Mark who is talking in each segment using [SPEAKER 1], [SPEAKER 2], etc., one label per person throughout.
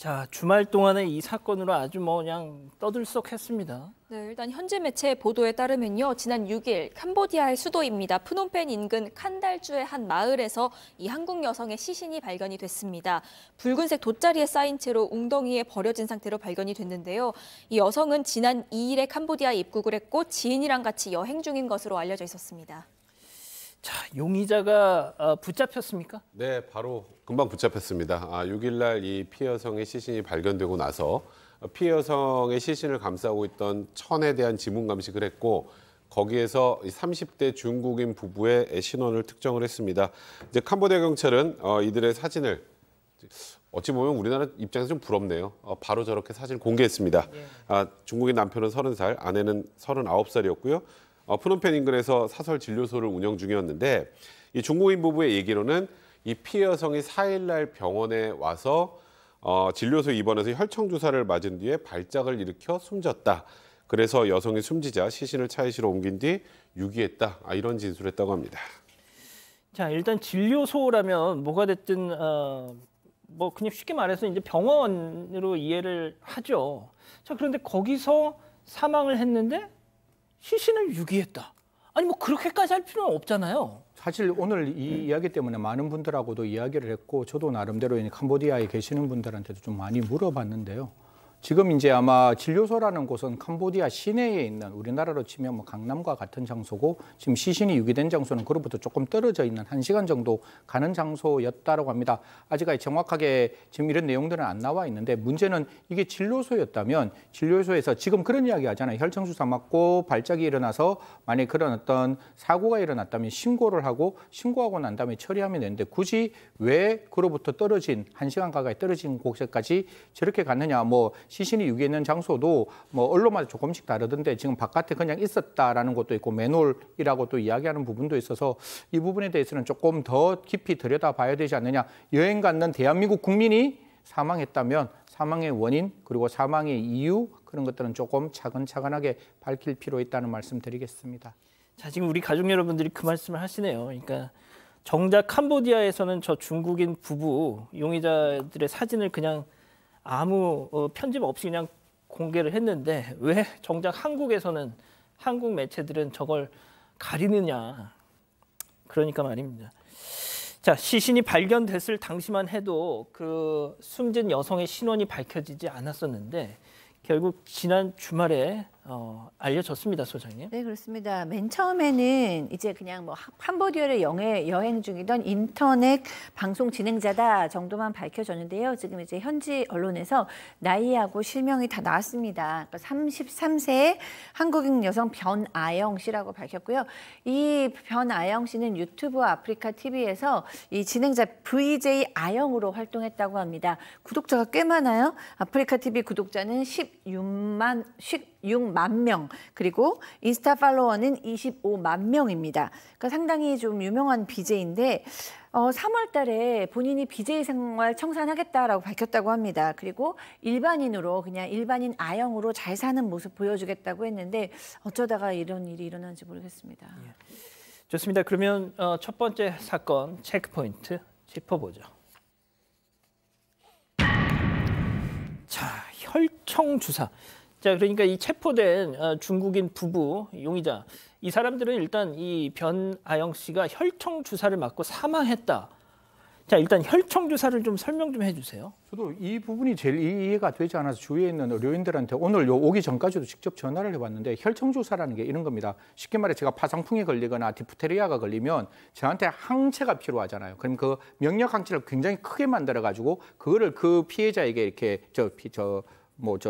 [SPEAKER 1] 자, 주말 동안에 이 사건으로 아주 그냥 떠들썩했습니다.
[SPEAKER 2] 네, 일단 현지 매체 보도에 따르면요. 지난 6일 캄보디아의 수도입니다. 프놈펜 인근 칸달주의 한 마을에서 이 한국 여성의 시신이 발견이 됐습니다. 붉은색 돗자리에 쌓인 채로 웅덩이에 버려진 상태로 발견이 됐는데요. 이 여성은 지난 2일에 캄보디아에 입국을 했고 지인이랑 같이 여행 중인 것으로 알려져 있었습니다.
[SPEAKER 1] 자, 용의자가 붙잡혔습니까?
[SPEAKER 3] 네, 바로 금방 붙잡혔습니다. 6일 날 이 피해 여성의 시신이 발견되고 나서 피해 여성의 시신을 감싸고 있던 천에 대한 지문 감식을 했고 거기에서 30대 중국인 부부의 신원을 특정을 했습니다. 이제 캄보디아 경찰은 이들의 사진을 어찌 보면 우리나라 입장에서 좀 부럽네요. 바로 저렇게 사진을 공개했습니다. 중국인 남편은 30살, 아내는 39살이었고요. 프놈펜 인근에서 사설 진료소를 운영 중이었는데 이 중국인 부부의 얘기로는 이 피해 여성이 4일 날 병원에 와서 진료소 입원해서 혈청 주사를 맞은 뒤에 발작을 일으켜 숨졌다. 그래서 여성이 숨지자 시신을 차이시로 옮긴 뒤 유기했다. 이런 진술을 했다고 합니다.
[SPEAKER 1] 자, 일단 진료소라면 뭐가 됐든 뭐 그냥 쉽게 말해서 이제 병원으로 이해를 하죠. 자, 그런데 거기서 사망을 했는데 시신을 유기했다. 아니 뭐 그렇게까지 할 필요는 없잖아요.
[SPEAKER 4] 사실 오늘 이 이야기 때문에 많은 분들하고도 이야기를 했고 저도 나름대로 캄보디아에 계시는 분들한테도 좀 많이 물어봤는데요. 지금 이제 아마 진료소라는 곳은 캄보디아 시내에 있는 우리나라로 치면 뭐 강남과 같은 장소고 지금 시신이 유기된 장소는 그로부터 조금 떨어져 있는 1시간 정도 가는 장소였다고 합니다. 아직까지 정확하게 지금 이런 내용들은 안 나와 있는데 문제는 이게 진료소였다면 진료소에서 지금 그런 이야기 하잖아요. 혈청 주사 맞고 발작이 일어나서 만약에 그런 어떤 사고가 일어났다면 신고를 하고 신고하고 난 다음에 처리하면 되는데 굳이 왜 그로부터 떨어진 1시간 가까이 떨어진 곳에까지 저렇게 갔느냐. 뭐 시신이 유기했는 장소도 뭐 언론마다 조금씩 다르던데 지금 바깥에 그냥 있었다라는 것도 있고 맨홀이라고 또 이야기하는 부분도 있어서 이 부분에 대해서는 조금 더 깊이 들여다봐야 되지 않느냐. 여행 갔는 대한민국 국민이 사망했다면 사망의 원인 그리고 사망의 이유 그런 것들은 조금 차근차근하게 밝힐 필요 있다는 말씀 드리겠습니다.
[SPEAKER 1] 자, 지금 우리 가족 여러분들이 그 말씀을 하시네요. 그러니까 정작 캄보디아에서는 저 중국인 부부 용의자들의 사진을 그냥 아무 편집 없이 그냥 공개를 했는데 왜 정작 한국에서는 한국 매체들은 저걸 가리느냐. 그러니까 말입니다. 자, 시신이 발견됐을 당시만 해도 그 숨진 여성의 신원이 밝혀지지 않았었는데 결국 지난 주말에 알려졌습니다, 소장님.
[SPEAKER 5] 네, 그렇습니다. 맨 처음에는 이제 그냥 뭐 캄보디아를 여행 중이던 인터넷 방송 진행자다 정도만 밝혀졌는데요. 지금 이제 현지 언론에서 나이하고 실명이 다 나왔습니다. 그러니까 33세의 한국인 여성 변아영 씨라고 밝혔고요. 이 변아영 씨는 유튜브 아프리카 TV에서 이 진행자 VJ 아영으로 활동했다고 합니다. 구독자가 꽤 많아요. 아프리카 TV 구독자는 16만 명, 그리고 인스타 팔로워는 25만 명입니다. 그러니까 상당히 좀 유명한 BJ인데 3월 달에 본인이 BJ 생활 청산하겠다라고 밝혔다고 합니다. 그리고 일반인으로 그냥 일반인 아영으로 잘 사는 모습 보여주겠다고 했는데 어쩌다가 이런 일이 일어난지 모르겠습니다.
[SPEAKER 1] 예. 좋습니다. 그러면 첫 번째 사건 체크포인트 짚어보죠. 자, 혈청 주사. 자, 그러니까 이 체포된 중국인 부부 용의자 이 사람들은 일단 이 변아영 씨가 혈청 주사를 맞고 사망했다. 자, 일단 혈청 주사를 좀 설명 좀 해주세요.
[SPEAKER 4] 저도 이 부분이 제일 이해가 되지 않아서 주위에 있는 의료인들한테 오늘 오기 전까지도 직접 전화를 해봤는데 혈청 주사라는 게 이런 겁니다. 쉽게 말해 제가 파상풍에 걸리거나 디프테리아가 걸리면 저한테 항체가 필요하잖아요. 그럼 그 면역 항체를 굉장히 크게 만들어 가지고 그거를 그 피해자에게 이렇게 저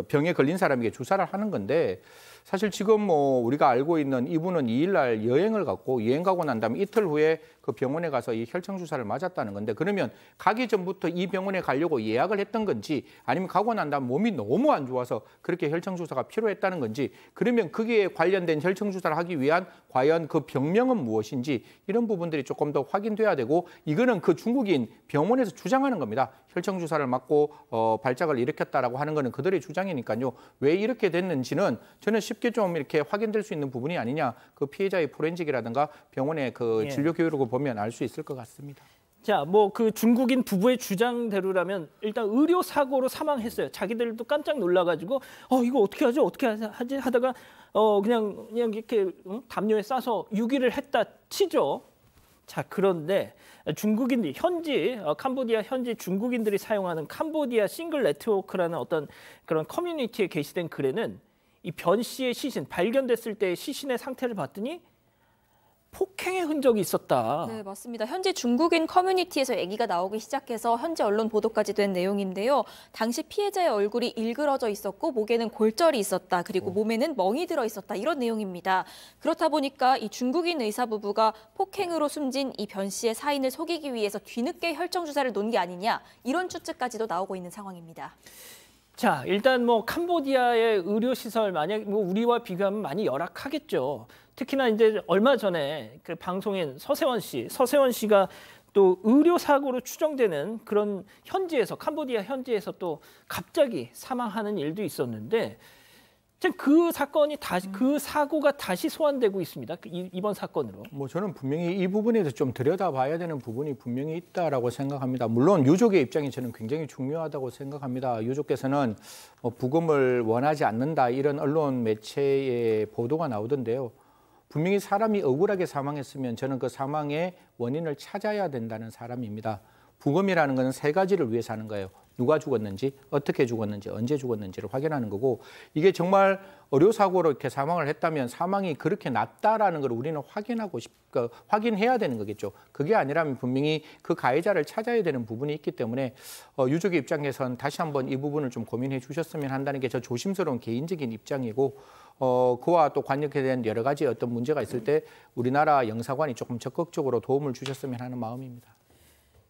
[SPEAKER 4] 병에 걸린 사람에게 주사를 하는 건데 사실 지금 뭐 우리가 알고 있는 이분은 2일 날 여행을 갔고 여행 가고 난 다음에 이틀 후에 그 병원에 가서 이 혈청 주사를 맞았다는 건데 그러면 가기 전부터 이 병원에 가려고 예약을 했던 건지 아니면 가고 난 다음 몸이 너무 안 좋아서 그렇게 혈청 주사가 필요했다는 건지 그러면 거기에 관련된 혈청 주사를 하기 위한 과연 그 병명은 무엇인지 이런 부분들이 조금 더 확인돼야 되고 이거는 그 중국인 병원에서 주장하는 겁니다. 혈청 주사를 맞고 발작을 일으켰다라고 하는 거는 그들의 주장이니까요. 왜 이렇게 됐는지는 저는 쉽게 좀 이렇게 확인될 수 있는 부분이 아니냐. 그 피해자의 포렌식이라든가 병원의 그 진료 교육을 보면 알 수 있을 것 같습니다.
[SPEAKER 1] 자, 뭐 그 중국인 부부의 주장대로라면 일단 의료 사고로 사망했어요. 자기들도 깜짝 놀라가지고 이거 어떻게 하죠? 어떻게 하지? 하다가 그냥 이렇게 담요에 싸서 유기를 했다 치죠. 자, 그런데 중국인들 캄보디아 현지 중국인들이 사용하는 캄보디아 싱글 네트워크라는 어떤 그런 커뮤니티에 게시된 글에는 이 변 씨의 시신 발견됐을 때의 시신의 상태를 봤더니 폭행의 흔적이 있었다.
[SPEAKER 2] 네, 맞습니다. 현지 중국인 커뮤니티에서 얘기가 나오기 시작해서 현지 언론 보도까지 된 내용인데요. 당시 피해자의 얼굴이 일그러져 있었고 목에는 골절이 있었다. 그리고 몸에는 멍이 들어 있었다. 이런 내용입니다. 그렇다 보니까 이 중국인 의사 부부가 폭행으로 숨진 이 변 씨의 사인을 속이기 위해서 뒤늦게 혈청 주사를 놓은 게 아니냐. 이런 추측까지도 나오고 있는 상황입니다.
[SPEAKER 1] 자, 일단 뭐 캄보디아의 의료 시설 만약 뭐 우리와 비교하면 많이 열악하겠죠. 특히나 이제 얼마 전에 그 방송인 서세원 씨가 또 의료 사고로 추정되는 그런 캄보디아 현지에서 또 갑자기 사망하는 일도 있었는데 그 사건이 그 사고가 다시 소환되고 있습니다. 이번 사건으로.
[SPEAKER 4] 뭐 저는 분명히 이 부분에 대해서 좀 들여다봐야 되는 부분이 분명히 있다라고 생각합니다. 물론 유족의 입장이 저는 굉장히 중요하다고 생각합니다. 유족께서는 부검을 원하지 않는다 이런 언론 매체의 보도가 나오던데요. 분명히 사람이 억울하게 사망했으면 저는 그 사망의 원인을 찾아야 된다는 사람입니다. 부검이라는 것은 세 가지를 위해서 하는 거예요. 누가 죽었는지, 어떻게 죽었는지, 언제 죽었는지를 확인하는 거고 이게 정말 의료사고로 이렇게 사망을 했다면 사망이 그렇게 낮다라는 걸 우리는 확인해야 되는 거겠죠. 그게 아니라면 분명히 그 가해자를 찾아야 되는 부분이 있기 때문에 유족의 입장에선 다시 한번 이 부분을 좀 고민해 주셨으면 한다는 게 저 조심스러운 개인적인 입장이고 그와 또 관련된 여러 가지 어떤 문제가 있을 때 우리나라 영사관이 조금 적극적으로 도움을 주셨으면 하는 마음입니다.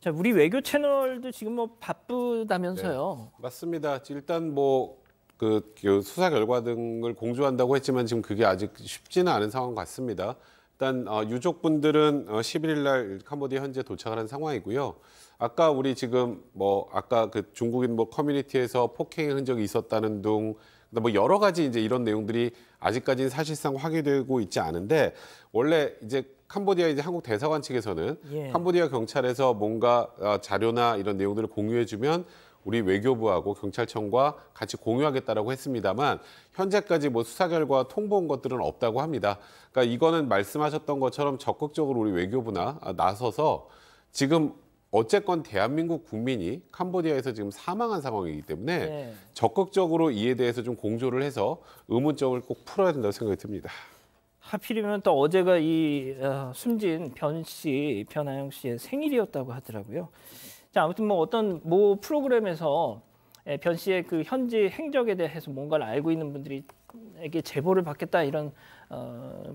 [SPEAKER 1] 자, 우리 외교 채널도 지금 뭐 바쁘다면서요.
[SPEAKER 3] 네, 맞습니다. 일단 뭐 그 수사 결과 등을 공조한다고 했지만 지금 그게 아직 쉽지는 않은 상황 같습니다. 일단 유족분들은 11일 날 캄보디아 현지에 도착을 한 상황이고요. 아까 우리 지금 아까 그 중국인 커뮤니티에서 폭행의 흔적이 있었다는 등 뭐 여러 가지 이제 이런 내용들이 아직까지는 사실상 확인되고 있지 않은데 원래 이제 캄보디아 이제 한국 대사관 측에서는 캄보디아 경찰에서 뭔가 자료나 이런 내용들을 공유해주면 우리 외교부하고 경찰청과 같이 공유하겠다라고 했습니다만 현재까지 수사 결과 통보한 것들은 없다고 합니다. 그러니까 이거는 말씀하셨던 것처럼 적극적으로 우리 외교부나 나서서 지금 어쨌건 대한민국 국민이 캄보디아에서 지금 사망한 상황이기 때문에 적극적으로 이에 대해서 좀 공조를 해서 의문점을 꼭 풀어야 된다고 생각이 듭니다.
[SPEAKER 1] 하필이면 또 어제가 이 숨진 변하영 씨의 생일이었다고 하더라고요. 자, 아무튼 어떤 프로그램에서 변 씨의 그 현지 행적에 대해서 뭔가를 알고 있는 분들에게 제보를 받겠다 이런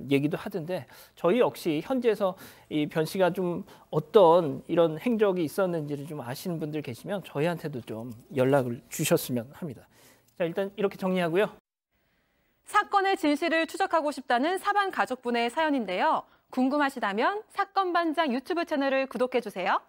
[SPEAKER 1] 얘기도 하던데 저희 역시 현지에서 이 변 씨가 좀 어떤 이런 행적이 있었는지를 좀 아시는 분들 계시면 저희한테도 좀 연락을 주셨으면 합니다. 자, 일단 이렇게 정리하고요.
[SPEAKER 6] 사건의 진실을 추적하고 싶다는 사반 가족분의 사연인데요. 궁금하시다면 사건반장 유튜브 채널을 구독해 주세요.